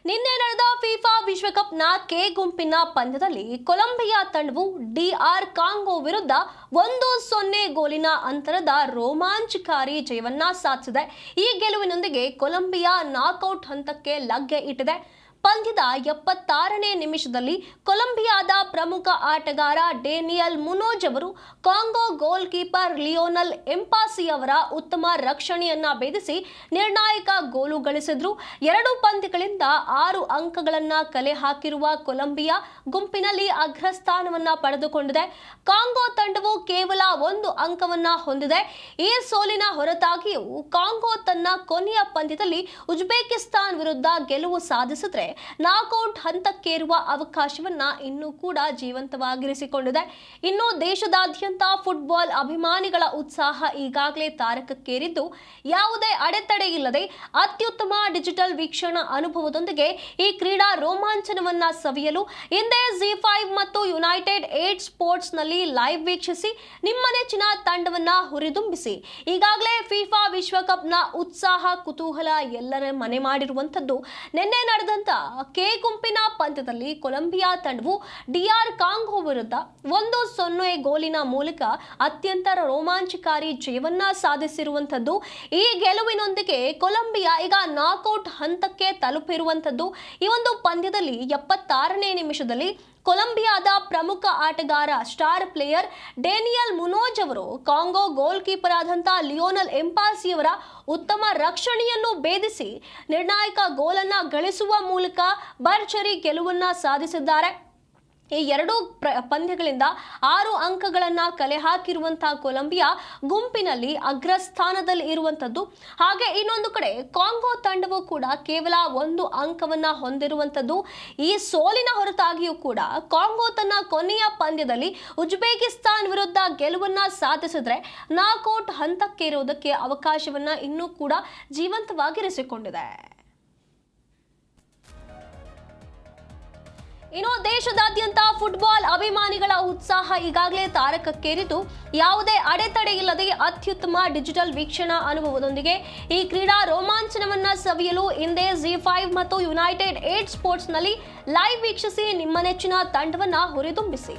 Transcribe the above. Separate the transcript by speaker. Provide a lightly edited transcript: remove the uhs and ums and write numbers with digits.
Speaker 1: ನಿನ್ನೆ ನಡೆದ FIFA ವಿಶ್ವಕಪ್ನ K ಗುಂಪಿನ ಪಂದ್ಯದಲ್ಲಿ ಕೊಲಂಬಿಯಾ ತಂಡವು ಡಿಆರ್ ಕಾಂಗೋ ವಿರುದ್ಧ 1-0 ಗೋಲಿನ ಅಂತರದ ರೋಮಾಂಚಕಾರಿ ಜಯವನ್ನ ಸಾಧಿಸಿದೆ. ಈ ಗೆಲುವಿನೊಂದಿಗೆ ಕೊಲಂಬಿಯಾ ನಾಕ್ಔಟ್ ಹಂತಕ್ಕೆ ಲಗ್ಗೆ ಇಟ್ಟಿದೆ. ಪಂದ್ಯದ 76ನೇ ನಿಮಿಷದಲ್ಲಿ ಕೊಲಂಬಿಯಾದ ಪ್ರಮುಖ ಆಟಗಾರ ಡೇನಿಯಲ್ ಮುನೋಜ್ ಅವರು ಕಾಂಗೋ ಗೋಲ್ ಕೀಪರ್ ಲಿಯೋನಲ್ ಎಂಪಾಸಿ ಅವರ ಉತ್ತಮ ರಕ್ಷಣೆಯನ್ನ ಭೇದಿಸಿ ನಿರ್ಣಾಯಕ ಗೋಲು ಗಳಿಸಿದ್ರು. 2 ಪಂದ್ಯಗಳಿಂದ 6 ಅಂಕಗಳನ್ನ ಕಲೆ ಹಾಕಿರುವ ಕೊಲಂಬಿಯಾ ಗುಂಪಿನಲ್ಲಿ ಅಗ್ರಸ್ಥಾನವನ್ನ ಪಡೆದುಕೊಂಡಿದೆ. ಕಾಂಗೋ ತಂಡವು ಕೇವಲ 1 ಅಂಕವನ್ನ ಹೊಂದಿದೆ. ಈ ಸೋಲಿನ ಹೊರತಾಗಿಯೂ ಕಾಂಗೋ ತನ್ನ ಕೊನೆಯ ಪಂದ್ಯದಲ್ಲಿ ಉಜ್ಬೇಕಿಸ್ತಾನ್ ವಿರುದ್ಧ ಗೆಲುವು ಸಾಧಿಸಿದ್ರೆ ನಾಕ್ಔಟ್ ಹಂತಕ್ಕೇರುವ ಅವಕಾಶವನ್ನ ಇನ್ನೂ ಕೂಡ ಜೀವಂತವಾಗಿರಿಸಿಕೊಂಡಿದೆ. ಇನ್ನು ದೇಶದಾದ್ಯಂತ ಫುಟ್ಬಾಲ್ ಅಭಿಮಾನಿಗಳ ಉತ್ಸಾಹ ಈಗಾಗಲೇ ತಾರಕಕ್ಕೇರಿದ್ದು, ಯಾವುದೇ ಅಡೆತಡೆ ಇಲ್ಲದೆ ಅತ್ಯುತ್ತಮ ಡಿಜಿಟಲ್ ವೀಕ್ಷಣಾ ಅನುಭವದೊಂದಿಗೆ ಈ ಕ್ರೀಡಾ ರೋಮಾಂಚನವನ್ನ ಸವಿಯಲು ಹಿಂದೆ ಜಿ5 ಮತ್ತು ಯುನೈಟೆಡ್ 8 ಸ್ಪೋರ್ಟ್ಸ್ ನಲ್ಲಿ ಲೈವ್ ವೀಕ್ಷಿಸಿ ನಿಮ್ಮ ನೆಚ್ಚಿನ ತಂಡವನ್ನ ಹುರಿದುಂಬಿಸಿ. ಈಗಾಗಲೇ ಫಿಫಾ ವಿಶ್ವಕಪ್ನ ಉತ್ಸಾಹ ಕುತೂಹಲ ಎಲ್ಲರ ಮನೆ ಮಾಡಿರುವಂತದ್ದು. ನಿನ್ನೆ ನಡೆದಂತ ಕೆ ಗುಂಪಿನ ಪಂದ್ಯದಲ್ಲಿ ಕೊಲಂಬಿಯಾ ತಂಡವು ಡಿಆರ್ ಕಾಂಗೋ ವಿರುದ್ಧ 1-0 ಗೋಲಿನ ಮೂಲಕ ಅತ್ಯಂತ ರೋಮಾಂಚಕಾರಿ ಜಯವನ್ನ ಸಾಧಿಸಿರುವಂತದ್ದು. ಈ ಗೆಲುವಿನೊಂದಿಗೆ ಕೊಲಂಬಿಯಾ ಈಗ ನಾಕ್ಔಟ್ ಹಂತಕ್ಕೆ ತಲುಪಿರುವಂತದ್ದು. ಈ ಒಂದು ಪಂದ್ಯದಲ್ಲಿ 76ನೇ ನಿಮಿಷದಲ್ಲಿ ಕೊಲಂಬಿಯಾದ ಪ್ರಮುಖ ಆಟಗಾರ ಸ್ಟಾರ್ ಪ್ಲೇಯರ್ ಡೇನಿಯಲ್ ಮುನೋಜ್ ಅವರು ಕಾಂಗೋ ಗೋಲ್ ಕೀಪರ್ ಆದಂಥ ಲಿಯೋನಲ್ ಎಂಪಾಸಿಯವರ ಉತ್ತಮ ರಕ್ಷಣೆಯನ್ನು ಭೇದಿಸಿ ನಿರ್ಣಾಯಕ ಗೋಲನ್ನ ಗಳಿಸುವ ಮೂಲಕ ಭರ್ಜರಿ ಗೆಲುವನ್ನ ಸಾಧಿಸಿದ್ದಾರೆ. ಈ 2 ಪಂದ್ಯಗಳಿಂದ 6 ಅಂಕಗಳನ್ನ ಕಲೆ ಹಾಕಿರುವಂತಹ ಕೊಲಂಬಿಯಾ ಗುಂಪಿನಲ್ಲಿ ಅಗ್ರಸ್ಥಾನದಲ್ಲಿ ಇರುವಂತದ್ದು. ಹಾಗೆ ಇನ್ನೊಂದು ಕಡೆ ಕಾಂಗೋ ತಂಡವು ಕೂಡ ಕೇವಲ 1 ಅಂಕವನ್ನ ಹೊಂದಿರುವಂತದ್ದು. ಈ ಸೋಲಿನ ಹೊರತಾಗಿಯೂ ಕೂಡ ಕಾಂಗೋ ತನ್ನ ಕೊನೆಯ ಪಂದ್ಯದಲ್ಲಿ ಉಜ್ಬೇಕಿಸ್ತಾನ್ ವಿರುದ್ಧ ಗೆಲುವನ್ನ ಸಾಧಿಸಿದ್ರೆ ನಾಕ್ಔಟ್ ಹಂತಕ್ಕೇರುವುದಕ್ಕೆ ಅವಕಾಶವನ್ನ ಇನ್ನೂ ಕೂಡ ಜೀವಂತವಾಗಿರಿಸಿಕೊಂಡಿದೆ. ಇನ್ನು ದೇಶದಾದ್ಯಂತ ಫುಟ್ಬಾಲ್ ಅಭಿಮಾನಿಗಳ ಉತ್ಸಾಹ ಈಗಾಗಲೇ ತಾರಕಕ್ಕೇರಿದ್ದು, ಯಾವುದೇ ಅಡೆತಡೆ ಇಲ್ಲದೆ ಅತ್ಯುತ್ತಮ ಡಿಜಿಟಲ್ ವೀಕ್ಷಣಾ ಅನುಭವದೊಂದಿಗೆ ಈ ಕ್ರೀಡಾ ರೋಮಾಂಚನವನ್ನ ಸವಿಯಲು ಹಿಂದೆ ಜಿ5 ಮತ್ತು ಯುನೈಟೆಡ್ 8 ಸ್ಪೋರ್ಟ್ಸ್ ನಲ್ಲಿ ಲೈವ್ ವೀಕ್ಷಿಸಿ ನಿಮ್ಮ ನೆಚ್ಚಿನ ತಂಡವನ್ನ ಹುರಿದುಂಬಿಸಿ.